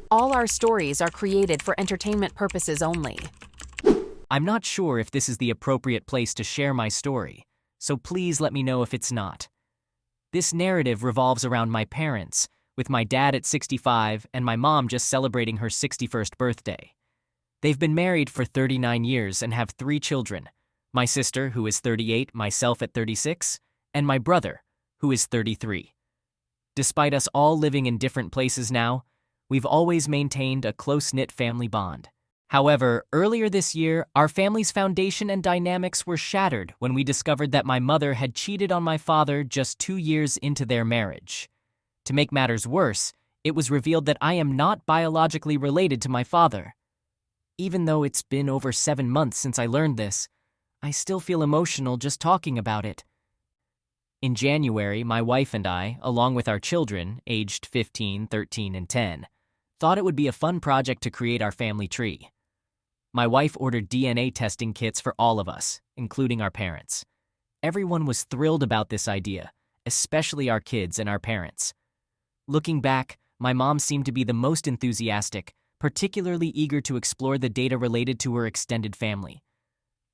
All our stories are created for entertainment purposes only. I'm not sure if this is the appropriate place to share my story, so please let me know if it's not. This narrative revolves around my parents, with my dad at 65 and my mom just celebrating her 61st birthday. They've been married for 39 years and have 3 children: my sister, who is 38, myself at 36, and my brother, who is 33. Despite us all living in different places now, we've always maintained a close-knit family bond. However, earlier this year, our family's foundation and dynamics were shattered when we discovered that my mother had cheated on my father just 2 years into their marriage. To make matters worse, it was revealed that I am not biologically related to my father. Even though it's been over 7 months since I learned this, I still feel emotional just talking about it. In January, my wife and I, along with our children, aged 15, 13, and 10, thought it would be a fun project to create our family tree. My wife ordered DNA testing kits for all of us, including our parents. Everyone was thrilled about this idea, especially our kids and our parents. Looking back, my mom seemed to be the most enthusiastic, particularly eager to explore the data related to her extended family.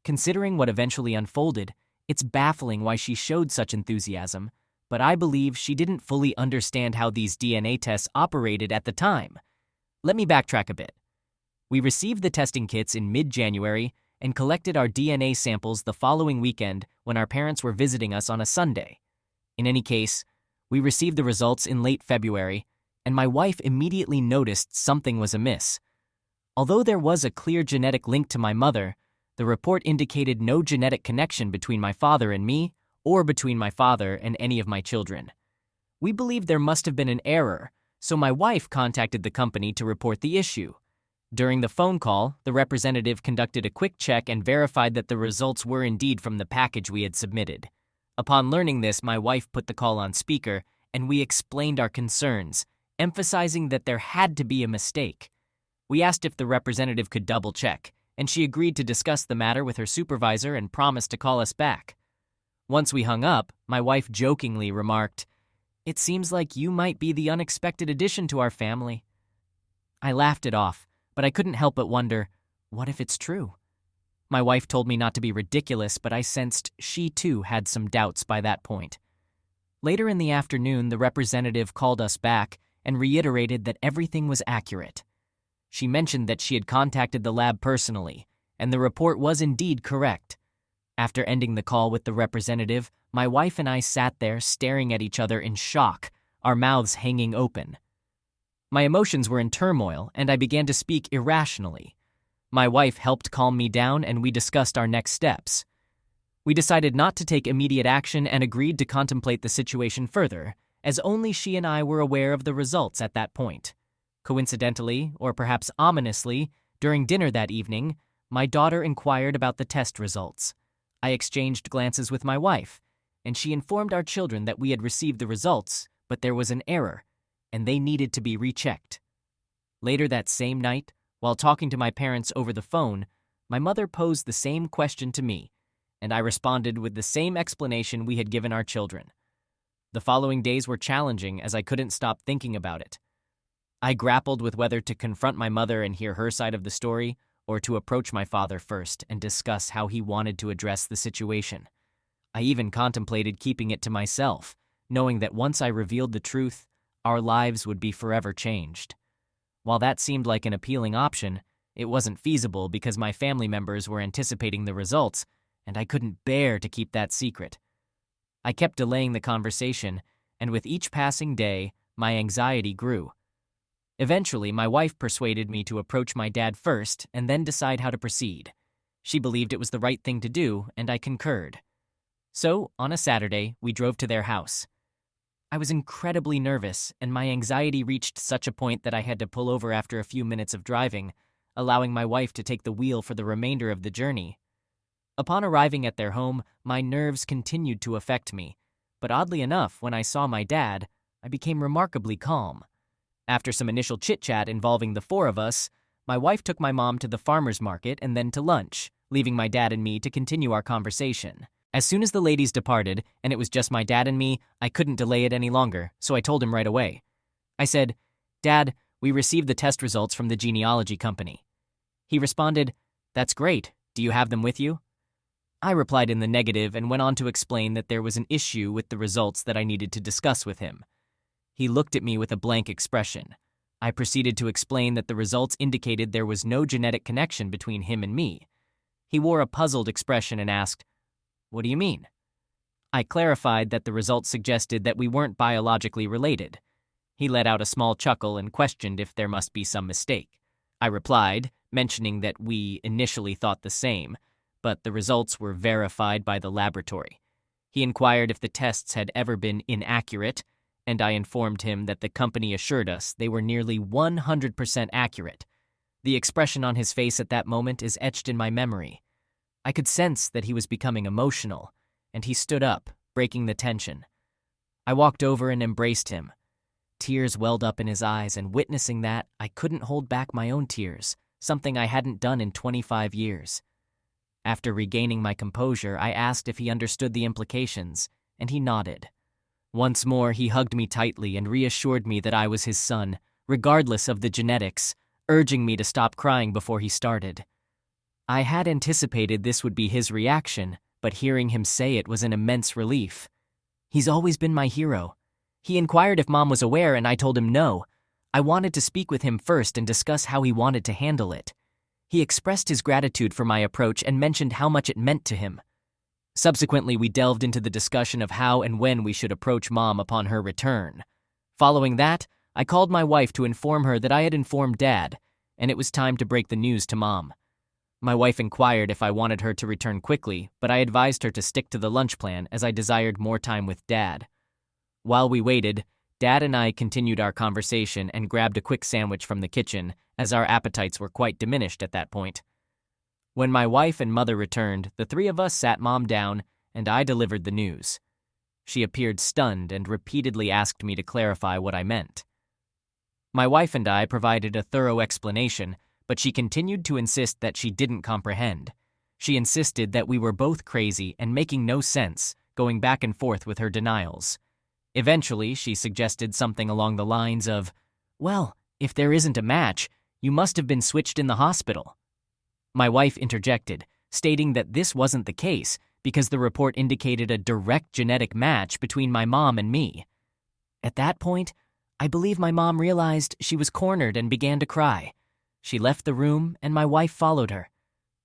Considering what eventually unfolded, it's baffling why she showed such enthusiasm, but I believe she didn't fully understand how these DNA tests operated at the time. Let me backtrack a bit. We received the testing kits in mid-January and collected our DNA samples the following weekend when our parents were visiting us on a Sunday. In any case, we received the results in late February, and my wife immediately noticed something was amiss. Although there was a clear genetic link to my mother, the report indicated no genetic connection between my father and me, or between my father and any of my children. We believed there must have been an error, so my wife contacted the company to report the issue. During the phone call, the representative conducted a quick check and verified that the results were indeed from the package we had submitted. Upon learning this, my wife put the call on speaker, and we explained our concerns, emphasizing that there had to be a mistake. We asked if the representative could double-check, and she agreed to discuss the matter with her supervisor and promised to call us back. Once we hung up, my wife jokingly remarked, "It seems like you might be the unexpected addition to our family." I laughed it off, but I couldn't help but wonder, what if it's true? My wife told me not to be ridiculous, but I sensed she too had some doubts by that point. Later in the afternoon, the representative called us back and reiterated that everything was accurate. She mentioned that she had contacted the lab personally, and the report was indeed correct. After ending the call with the representative, my wife and I sat there staring at each other in shock, our mouths hanging open. My emotions were in turmoil, and I began to speak irrationally. My wife helped calm me down, and we discussed our next steps. We decided not to take immediate action and agreed to contemplate the situation further, as only she and I were aware of the results at that point. Coincidentally, or perhaps ominously, during dinner that evening, my daughter inquired about the test results. I exchanged glances with my wife, and she informed our children that we had received the results, but there was an error, and they needed to be rechecked. Later that same night, while talking to my parents over the phone, my mother posed the same question to me, and I responded with the same explanation we had given our children. The following days were challenging as I couldn't stop thinking about it. I grappled with whether to confront my mother and hear her side of the story, or to approach my father first and discuss how he wanted to address the situation. I even contemplated keeping it to myself, knowing that once I revealed the truth, our lives would be forever changed. While that seemed like an appealing option, it wasn't feasible because my family members were anticipating the results, and I couldn't bear to keep that secret. I kept delaying the conversation, and with each passing day, my anxiety grew. Eventually, my wife persuaded me to approach my dad first and then decide how to proceed. She believed it was the right thing to do, and I concurred. So, on a Saturday, we drove to their house. I was incredibly nervous, and my anxiety reached such a point that I had to pull over after a few minutes of driving, allowing my wife to take the wheel for the remainder of the journey. Upon arriving at their home, my nerves continued to affect me, but oddly enough, when I saw my dad, I became remarkably calm. After some initial chit-chat involving the 4 of us, my wife took my mom to the farmer's market and then to lunch, leaving my dad and me to continue our conversation. As soon as the ladies departed, and it was just my dad and me, I couldn't delay it any longer, so I told him right away. I said, "Dad, We received the test results from the genealogy company. He responded, "That's great. Do you have them with you?" I replied in the negative and went on to explain that there was an issue with the results that I needed to discuss with him. He looked at me with a blank expression. I proceeded to explain that the results indicated there was no genetic connection between him and me. He wore a puzzled expression and asked, "What do you mean?" I clarified that the results suggested that we weren't biologically related. He let out a small chuckle and questioned if there must be some mistake. I replied, mentioning that we initially thought the same, but the results were verified by the laboratory. He inquired if the tests had ever been inaccurate, and I informed him that the company assured us they were nearly 100% accurate. The expression on his face at that moment is etched in my memory. I could sense that he was becoming emotional, and he stood up, breaking the tension. I walked over and embraced him. Tears welled up in his eyes, and witnessing that, I couldn't hold back my own tears, something I hadn't done in 25 years. After regaining my composure, I asked if he understood the implications, and he nodded. Once more, he hugged me tightly and reassured me that I was his son, regardless of the genetics, urging me to stop crying before he started. I had anticipated this would be his reaction, but hearing him say it was an immense relief. He's always been my hero. He inquired if Mom was aware, and I told him no. I wanted to speak with him first and discuss how he wanted to handle it. He expressed his gratitude for my approach and mentioned how much it meant to him. Subsequently, we delved into the discussion of how and when we should approach Mom upon her return. Following that, I called my wife to inform her that I had informed Dad, and it was time to break the news to Mom. My wife inquired if I wanted her to return quickly, but I advised her to stick to the lunch plan as I desired more time with Dad. While we waited, Dad and I continued our conversation and grabbed a quick sandwich from the kitchen, as our appetites were quite diminished at that point. When my wife and mother returned, the three of us sat Mom down, and I delivered the news. She appeared stunned and repeatedly asked me to clarify what I meant. My wife and I provided a thorough explanation, but she continued to insist that she didn't comprehend. She insisted that we were both crazy and making no sense, going back and forth with her denials. Eventually, she suggested something along the lines of, "Well, if there isn't a match, you must have been switched in the hospital." My wife interjected, stating that this wasn't the case because the report indicated a direct genetic match between my mom and me. At that point, I believe my mom realized she was cornered and began to cry. She left the room, and my wife followed her.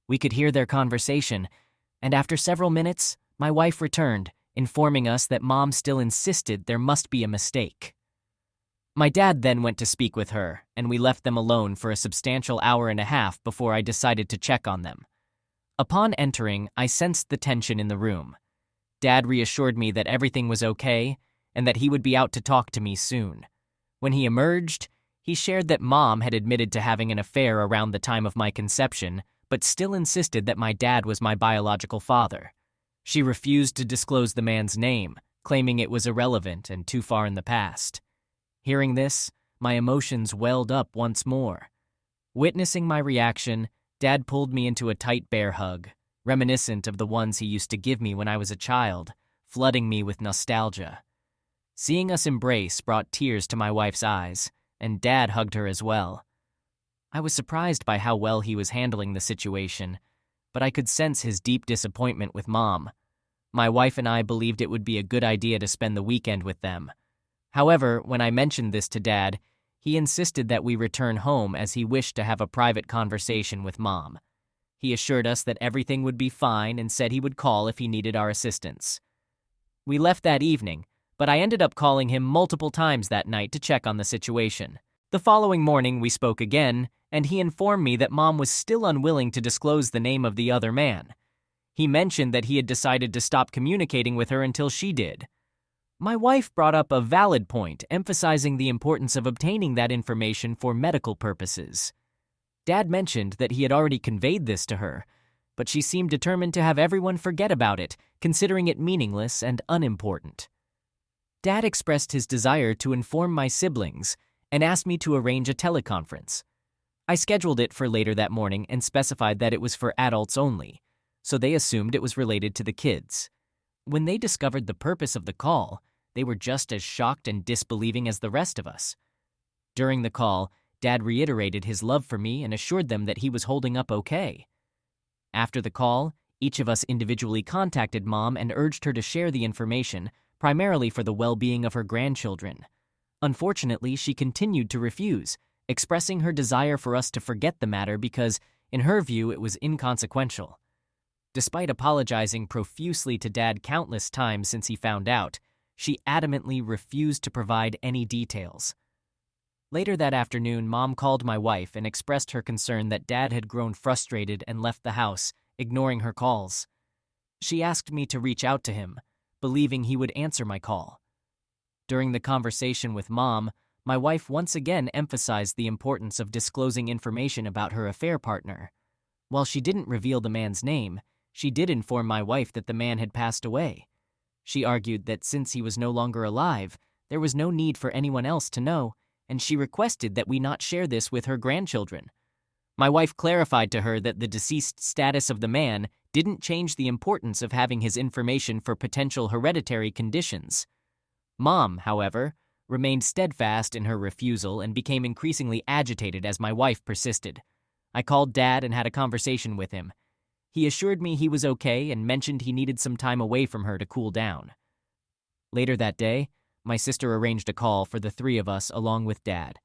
We could hear their conversation, and after several minutes, my wife returned, informing us that Mom still insisted there must be a mistake. My dad then went to speak with her, and we left them alone for a substantial hour and a half before I decided to check on them. Upon entering, I sensed the tension in the room. Dad reassured me that everything was okay and that he would be out to talk to me soon. When he emerged, he shared that Mom had admitted to having an affair around the time of my conception, but still insisted that my dad was my biological father. She refused to disclose the man's name, claiming it was irrelevant and too far in the past. Hearing this, my emotions welled up once more. Witnessing my reaction, Dad pulled me into a tight bear hug, reminiscent of the ones he used to give me when I was a child, flooding me with nostalgia. Seeing us embrace brought tears to my wife's eyes, and Dad hugged her as well. I was surprised by how well he was handling the situation, but I could sense his deep disappointment with Mom. My wife and I believed it would be a good idea to spend the weekend with them. However, when I mentioned this to Dad, he insisted that we return home as he wished to have a private conversation with Mom. He assured us that everything would be fine and said he would call if he needed our assistance. We left that evening, but I ended up calling him multiple times that night to check on the situation. The following morning, we spoke again, and he informed me that Mom was still unwilling to disclose the name of the other man. He mentioned that he had decided to stop communicating with her until she did. My wife brought up a valid point, emphasizing the importance of obtaining that information for medical purposes. Dad mentioned that he had already conveyed this to her, but she seemed determined to have everyone forget about it, considering it meaningless and unimportant. Dad expressed his desire to inform my siblings and asked me to arrange a teleconference. I scheduled it for later that morning and specified that it was for adults only, so they assumed it was related to the kids. When they discovered the purpose of the call, they were just as shocked and disbelieving as the rest of us. During the call, Dad reiterated his love for me and assured them that he was holding up okay. After the call, each of us individually contacted Mom and urged her to share the information, primarily for the well-being of her grandchildren. Unfortunately, she continued to refuse, expressing her desire for us to forget the matter because, in her view, it was inconsequential. Despite apologizing profusely to Dad countless times since he found out, she adamantly refused to provide any details. Later that afternoon, Mom called my wife and expressed her concern that Dad had grown frustrated and left the house, ignoring her calls. She asked me to reach out to him, believing he would answer my call. During the conversation with Mom, my wife once again emphasized the importance of disclosing information about her affair partner. While she didn't reveal the man's name, she did inform my wife that the man had passed away. She argued that since he was no longer alive, there was no need for anyone else to know, and she requested that we not share this with her grandchildren. My wife clarified to her that the deceased status of the man didn't change the importance of having his information for potential hereditary conditions. Mom, however, remained steadfast in her refusal and became increasingly agitated as my wife persisted. I called Dad and had a conversation with him. He assured me he was okay and mentioned he needed some time away from her to cool down. Later that day, my sister arranged a call for the three of us along with Dad.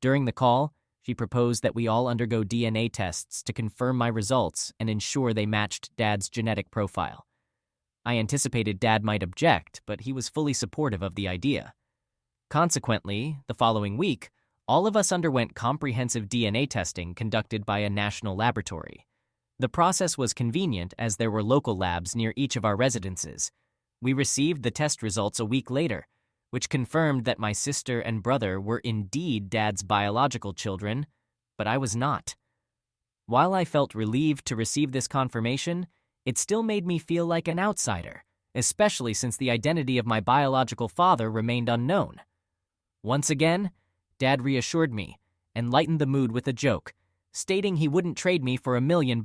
During the call, she proposed that we all undergo DNA tests to confirm my results and ensure they matched Dad's genetic profile. I anticipated Dad might object, but he was fully supportive of the idea. Consequently, the following week, all of us underwent comprehensive DNA testing conducted by a national laboratory. The process was convenient as there were local labs near each of our residences. We received the test results a week later, which confirmed that my sister and brother were indeed Dad's biological children, but I was not. While I felt relieved to receive this confirmation, it still made me feel like an outsider, especially since the identity of my biological father remained unknown. Once again, Dad reassured me and lightened the mood with a joke, stating he wouldn't trade me for $1 million,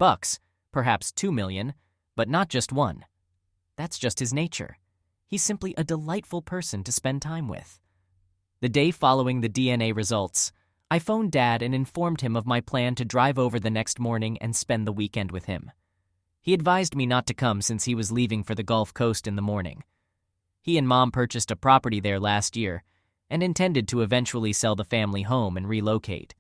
perhaps $2 million, but not just one. That's just his nature. He's simply a delightful person to spend time with. The day following the DNA results, I phoned Dad and informed him of my plan to drive over the next morning and spend the weekend with him. He advised me not to come since he was leaving for the Gulf Coast in the morning. He and Mom purchased a property there last year and intended to eventually sell the family home and relocate.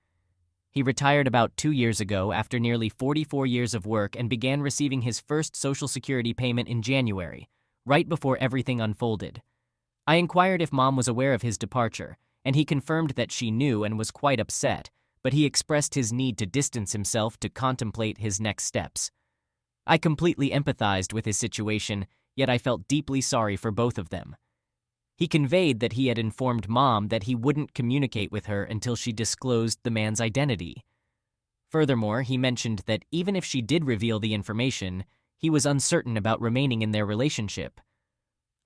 He retired about 2 years ago after nearly 44 years of work and began receiving his first Social Security payment in January, right before everything unfolded. I inquired if Mom was aware of his departure, and he confirmed that she knew and was quite upset, but he expressed his need to distance himself to contemplate his next steps. I completely empathized with his situation, yet I felt deeply sorry for both of them. He conveyed that he had informed Mom that he wouldn't communicate with her until she disclosed the man's identity. Furthermore, he mentioned that even if she did reveal the information, he was uncertain about remaining in their relationship.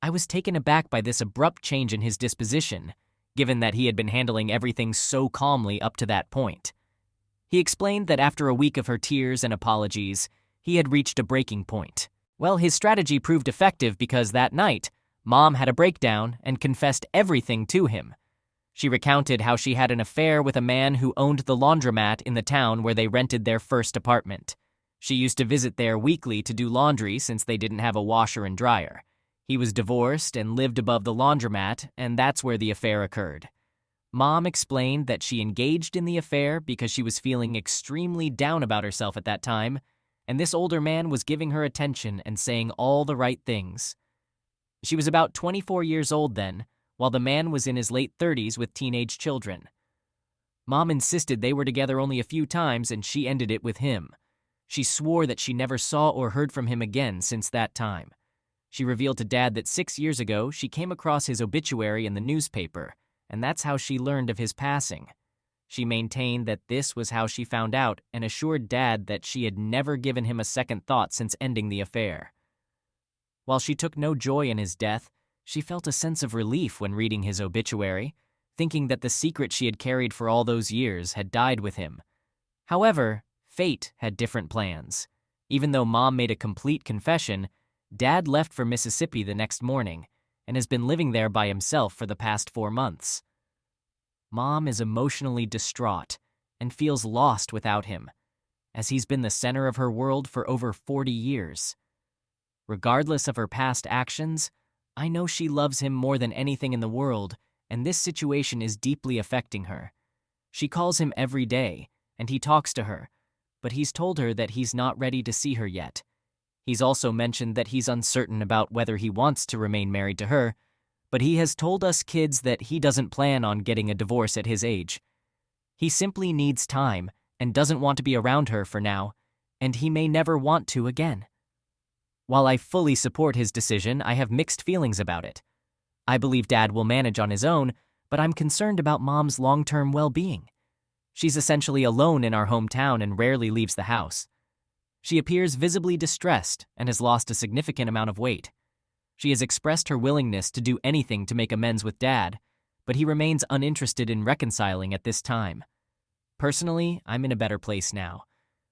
I was taken aback by this abrupt change in his disposition, given that he had been handling everything so calmly up to that point. He explained that after a week of her tears and apologies, he had reached a breaking point. Well, his strategy proved effective because that night, Mom had a breakdown and confessed everything to him. She recounted how she had an affair with a man who owned the laundromat in the town where they rented their first apartment. She used to visit there weekly to do laundry since they didn't have a washer and dryer. He was divorced and lived above the laundromat, and that's where the affair occurred. Mom explained that she engaged in the affair because she was feeling extremely down about herself at that time, and this older man was giving her attention and saying all the right things. She was about 24 years old then, while the man was in his late 30s with teenage children. Mom insisted they were together only a few times and she ended it with him. She swore that she never saw or heard from him again since that time. She revealed to Dad that 6 years ago she came across his obituary in the newspaper, and that's how she learned of his passing. She maintained that this was how she found out and assured Dad that she had never given him a second thought since ending the affair. While she took no joy in his death, she felt a sense of relief when reading his obituary, thinking that the secret she had carried for all those years had died with him. However, fate had different plans. Even though Mom made a complete confession, Dad left for Mississippi the next morning and has been living there by himself for the past 4 months. Mom is emotionally distraught and feels lost without him, as he's been the center of her world for over 40 years. Regardless of her past actions, I know she loves him more than anything in the world, and this situation is deeply affecting her. She calls him every day, and he talks to her, but he's told her that he's not ready to see her yet. He's also mentioned that he's uncertain about whether he wants to remain married to her, but he has told us kids that he doesn't plan on getting a divorce at his age. He simply needs time and doesn't want to be around her for now, and he may never want to again. While I fully support his decision, I have mixed feelings about it. I believe Dad will manage on his own, but I'm concerned about Mom's long-term well-being. She's essentially alone in our hometown and rarely leaves the house. She appears visibly distressed and has lost a significant amount of weight. She has expressed her willingness to do anything to make amends with Dad, but he remains uninterested in reconciling at this time. Personally, I'm in a better place now,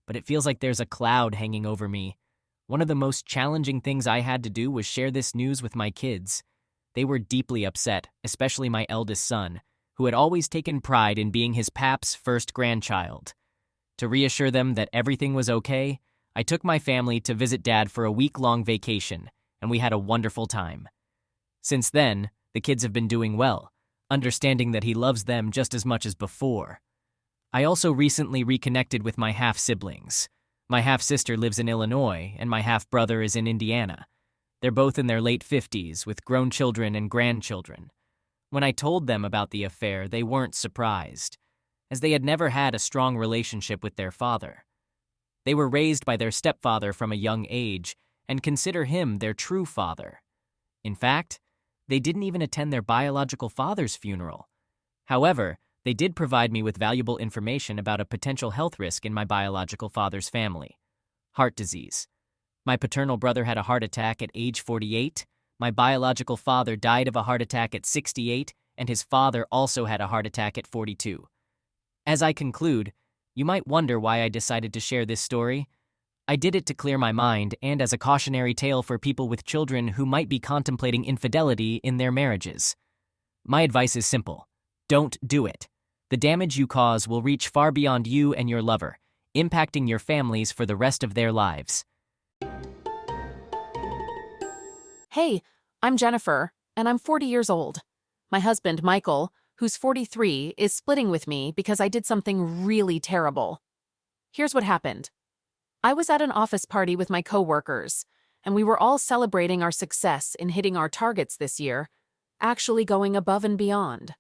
but it feels like there's a cloud hanging over me. One of the most challenging things I had to do was share this news with my kids. They were deeply upset, especially my eldest son, who had always taken pride in being his pap's first grandchild. To reassure them that everything was okay, I took my family to visit Dad for a week-long vacation, and we had a wonderful time. Since then, the kids have been doing well, understanding that he loves them just as much as before. I also recently reconnected with my half-siblings. My half-sister lives in Illinois, and my half-brother is in Indiana. They're both in their late 50s, with grown children and grandchildren. When I told them about the affair, they weren't surprised, as they had never had a strong relationship with their father. They were raised by their stepfather from a young age and consider him their true father. In fact, they didn't even attend their biological father's funeral. However, they did provide me with valuable information about a potential health risk in my biological father's family: heart disease. My paternal brother had a heart attack at age 48, my biological father died of a heart attack at 68, and his father also had a heart attack at 42. As I conclude, you might wonder why I decided to share this story. I did it to clear my mind and as a cautionary tale for people with children who might be contemplating infidelity in their marriages. My advice is simple: don't do it. The damage you cause will reach far beyond you and your lover, impacting your families for the rest of their lives. Hey, I'm Jennifer, and I'm 40 years old. My husband, Michael, who's 43, is splitting with me because I did something really terrible. Here's what happened. I was at an office party with my coworkers, and we were all celebrating our success in hitting our targets this year, actually going above and beyond.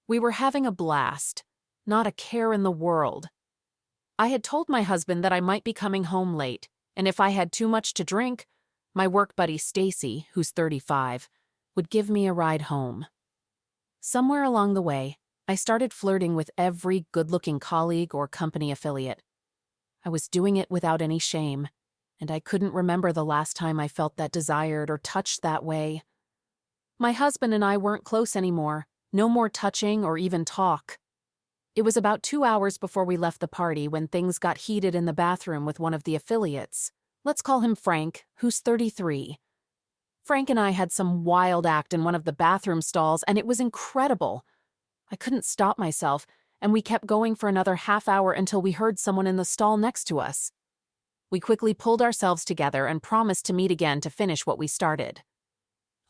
We were having a blast, not a care in the world. I had told my husband that I might be coming home late, and if I had too much to drink, my work buddy Stacy, who's 35, would give me a ride home. Somewhere along the way, I started flirting with every good-looking colleague or company affiliate. I was doing it without any shame, and I couldn't remember the last time I felt that desired or touched that way. My husband and I weren't close anymore, no more touching or even talk. It was about 2 hours before we left the party when things got heated in the bathroom with one of the affiliates. Let's call him Frank, who's 33. Frank and I had some wild act in one of the bathroom stalls, and it was incredible. I couldn't stop myself, and we kept going for another half hour until we heard someone in the stall next to us. We quickly pulled ourselves together and promised to meet again to finish what we started.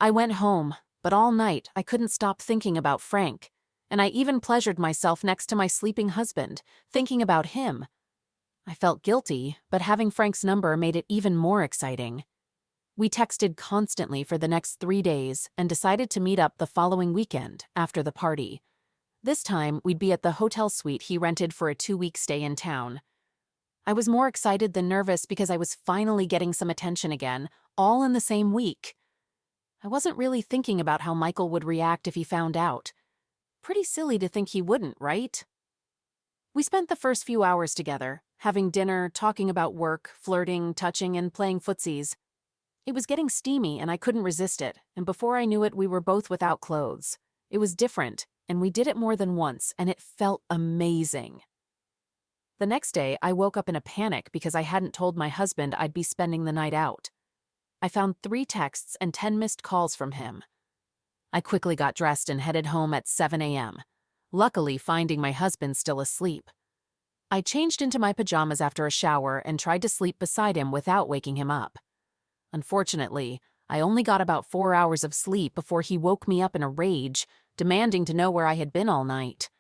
I went home, but all night I couldn't stop thinking about Frank, and I even pleasured myself next to my sleeping husband, thinking about him. I felt guilty, but having Frank's number made it even more exciting. We texted constantly for the next 3 days and decided to meet up the following weekend after the party. This time, we'd be at the hotel suite he rented for a 2-week stay in town. I was more excited than nervous because I was finally getting some attention again, all in the same week. I wasn't really thinking about how Michael would react if he found out. Pretty silly to think he wouldn't, right? We spent the first few hours together, having dinner, talking about work, flirting, touching, and playing footsies. It was getting steamy and I couldn't resist it, and before I knew it, we were both without clothes. It was different, and we did it more than once, and it felt amazing. The next day, I woke up in a panic because I hadn't told my husband I'd be spending the night out. I found 3 texts and 10 missed calls from him. I quickly got dressed and headed home at 7 a.m. luckily finding my husband still asleep. I changed into my pajamas after a shower and tried to sleep beside him without waking him up. Unfortunately, I only got about 4 hours of sleep before he woke me up in a rage, demanding to know where I had been all night.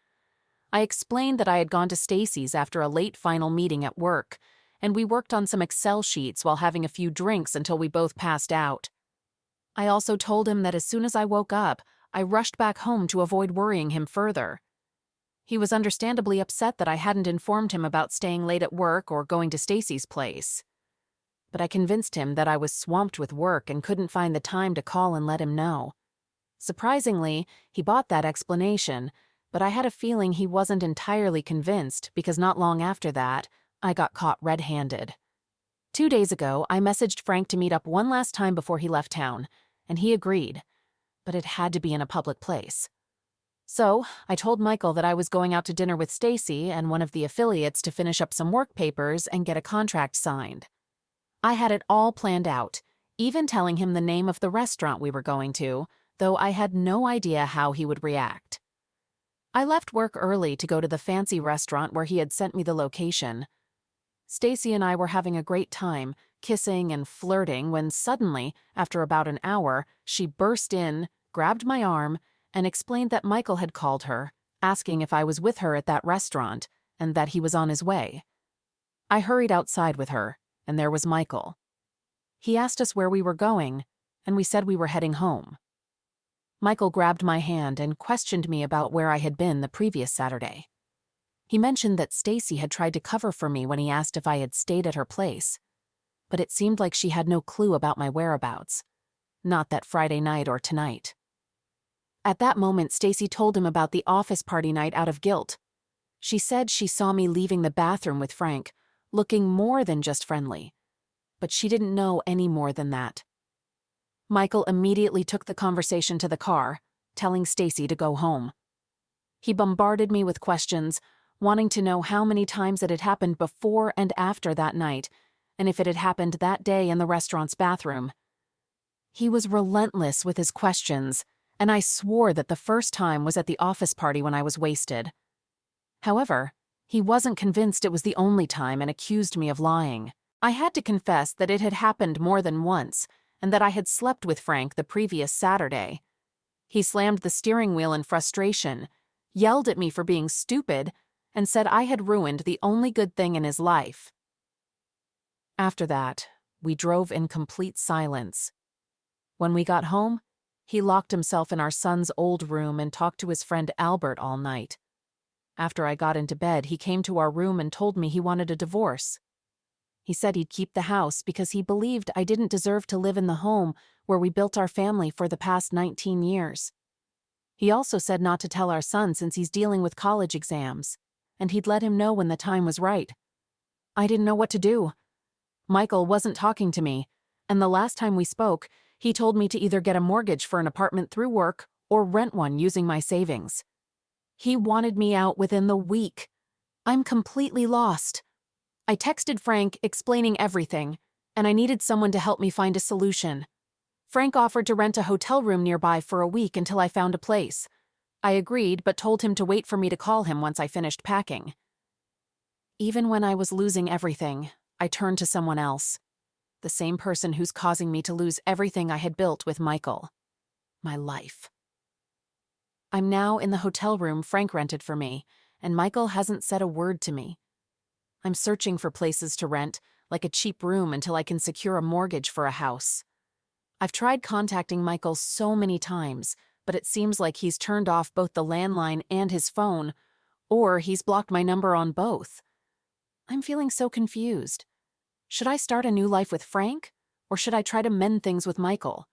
I explained that I had gone to Stacy's after a late final meeting at work, and we worked on some Excel sheets while having a few drinks until we both passed out. I also told him that as soon as I woke up, I rushed back home to avoid worrying him further. He was understandably upset that I hadn't informed him about staying late at work or going to Stacy's place. But I convinced him that I was swamped with work and couldn't find the time to call and let him know. Surprisingly, he bought that explanation, but I had a feeling he wasn't entirely convinced because not long after that, I got caught red-handed. 2 days ago, I messaged Frank to meet up one last time before he left town, and he agreed, but it had to be in a public place. So, I told Michael that I was going out to dinner with Stacy and one of the affiliates to finish up some work papers and get a contract signed. I had it all planned out, even telling him the name of the restaurant we were going to, though I had no idea how he would react. I left work early to go to the fancy restaurant where he had sent me the location. Stacy and I were having a great time, kissing and flirting, when suddenly, after about an hour, she burst in, grabbed my arm, and explained that Michael had called her, asking if I was with her at that restaurant, and that he was on his way. I hurried outside with her, and there was Michael. He asked us where we were going, and we said we were heading home. Michael grabbed my hand and questioned me about where I had been the previous Saturday. He mentioned that Stacy had tried to cover for me when he asked if I had stayed at her place, but it seemed like she had no clue about my whereabouts, not that Friday night or tonight. At that moment, Stacy told him about the office party night out of guilt. She said she saw me leaving the bathroom with Frank, looking more than just friendly, but she didn't know any more than that. Michael immediately took the conversation to the car, telling Stacy to go home. He bombarded me with questions, wanting to know how many times it had happened before and after that night, and if it had happened that day in the restaurant's bathroom. He was relentless with his questions, and I swore that the first time was at the office party when I was wasted. However, he wasn't convinced it was the only time and accused me of lying. I had to confess that it had happened more than once, and that I had slept with Frank the previous Saturday. He slammed the steering wheel in frustration, yelled at me for being stupid, and said I had ruined the only good thing in his life. After that, we drove in complete silence. When we got home, he locked himself in our son's old room and talked to his friend Albert all night. After I got into bed, he came to our room and told me he wanted a divorce. He said he'd keep the house because he believed I didn't deserve to live in the home where we built our family for the past 19 years. He also said not to tell our son since he's dealing with college exams, and he'd let him know when the time was right. I didn't know what to do. Michael wasn't talking to me, and the last time we spoke, he told me to either get a mortgage for an apartment through work or rent one using my savings. He wanted me out within the week. I'm completely lost. I texted Frank explaining everything, and I needed someone to help me find a solution. Frank offered to rent a hotel room nearby for a week until I found a place. I agreed, but told him to wait for me to call him once I finished packing. Even when I was losing everything, I turned to someone else. The same person who's causing me to lose everything I had built with Michael. My life. I'm now in the hotel room Frank rented for me, and Michael hasn't said a word to me. I'm searching for places to rent, like a cheap room, until I can secure a mortgage for a house. I've tried contacting Michael so many times, but it seems like he's turned off both the landline and his phone, or he's blocked my number on both. I'm feeling so confused. Should I start a new life with Frank, or should I try to mend things with Michael?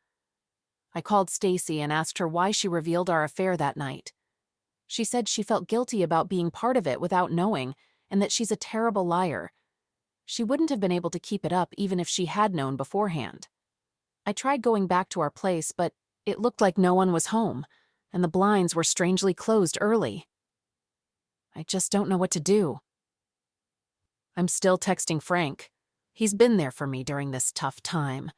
I called Stacy and asked her why she revealed our affair that night. She said she felt guilty about being part of it without knowing, and that she's a terrible liar. She wouldn't have been able to keep it up even if she had known beforehand. I tried going back to our place, but it looked like no one was home, and the blinds were strangely closed early. I just don't know what to do. I'm still texting Frank. He's been there for me during this tough time.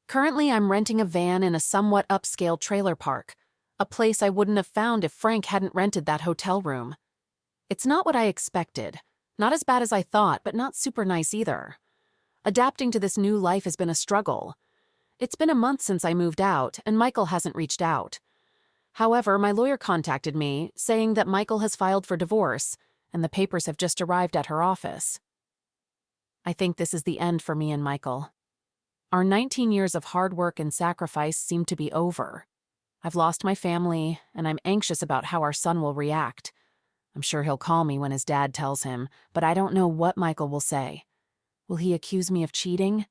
Currently, I'm renting a van in a somewhat upscale trailer park. a place I wouldn't have found if Frank hadn't rented that hotel room. It's not what I expected. Not as bad as I thought, but not super nice either. Adapting to this new life has been a struggle. It's been a month since I moved out, and Michael hasn't reached out. However, my lawyer contacted me, saying that Michael has filed for divorce, and the papers have just arrived at her office. I think this is the end for me and Michael. Our 19 years of hard work and sacrifice seem to be over. I've lost my family, and I'm anxious about how our son will react. I'm sure he'll call me when his dad tells him, but I don't know what Michael will say. Will he accuse me of cheating?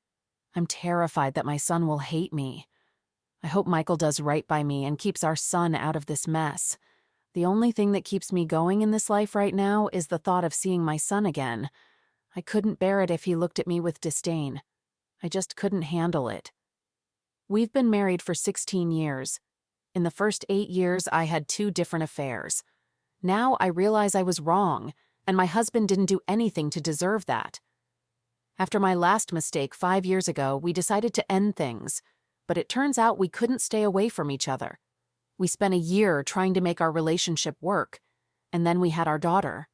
I'm terrified that my son will hate me. I hope Michael does right by me and keeps our son out of this mess. The only thing that keeps me going in this life right now is the thought of seeing my son again. I couldn't bear it if he looked at me with disdain. I just couldn't handle it. We've been married for 16 years. In the first 8 years, I had 2 different affairs. Now I realize I was wrong, and my husband didn't do anything to deserve that. After my last mistake 5 years ago, we decided to end things, but it turns out we couldn't stay away from each other. We spent a year trying to make our relationship work, and then we had our daughter.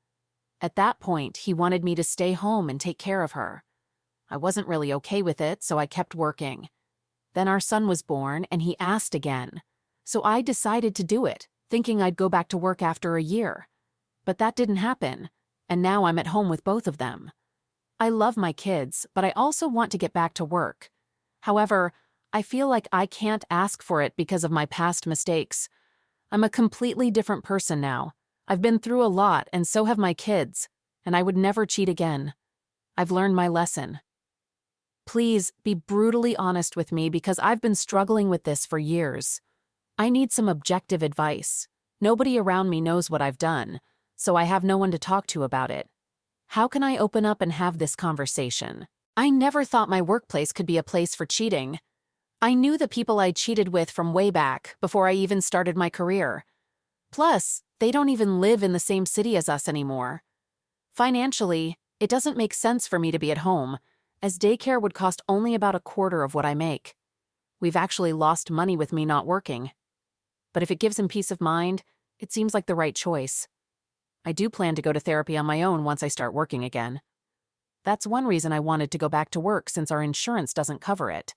At that point, he wanted me to stay home and take care of her. I wasn't really okay with it, so I kept working. Then our son was born, and he asked again. So I decided to do it, thinking I'd go back to work after a year. But that didn't happen, and now I'm at home with both of them. I love my kids, but I also want to get back to work. However, I feel like I can't ask for it because of my past mistakes. I'm a completely different person now. I've been through a lot, and so have my kids, and I would never cheat again. I've learned my lesson. Please be brutally honest with me because I've been struggling with this for years. I need some objective advice. Nobody around me knows what I've done, so I have no one to talk to about it. How can I open up and have this conversation? I never thought my workplace could be a place for cheating. I knew the people I cheated with from way back, before I even started my career. Plus, they don't even live in the same city as us anymore. Financially, it doesn't make sense for me to be at home, as daycare would cost only about a quarter of what I make. We've actually lost money with me not working. But if it gives him peace of mind, it seems like the right choice. I do plan to go to therapy on my own once I start working again. That's one reason I wanted to go back to work since our insurance doesn't cover it.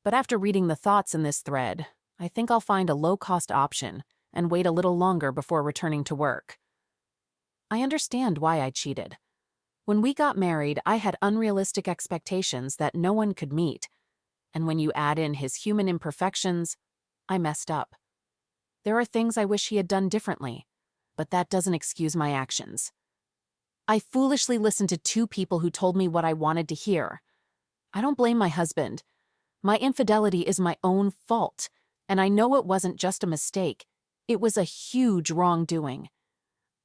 But after reading the thoughts in this thread, I think I'll find a low-cost option and wait a little longer before returning to work. I understand why I cheated. When we got married, I had unrealistic expectations that no one could meet, and when you add in his human imperfections, I messed up. There are things I wish he had done differently, but that doesn't excuse my actions. I foolishly listened to 2 people who told me what I wanted to hear. I don't blame my husband. My infidelity is my own fault, and I know it wasn't just a mistake. It was a huge wrongdoing.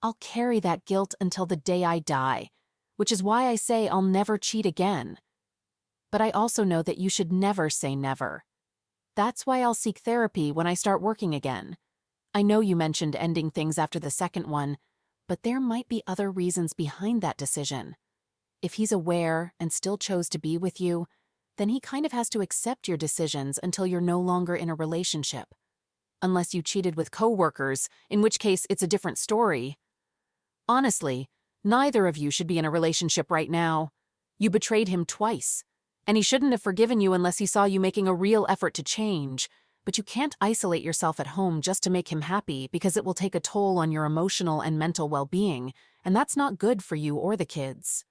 I'll carry that guilt until the day I die, which is why I say I'll never cheat again. But I also know that you should never say never. That's why I'll seek therapy when I start working again. I know you mentioned ending things after the second one, but there might be other reasons behind that decision. If he's aware and still chose to be with you, then he kind of has to accept your decisions until you're no longer in a relationship. Unless you cheated with coworkers, in which case it's a different story. Honestly, neither of you should be in a relationship right now. You betrayed him twice, and he shouldn't have forgiven you unless he saw you making a real effort to change. But you can't isolate yourself at home just to make him happy because it will take a toll on your emotional and mental well-being, and that's not good for you or the kids.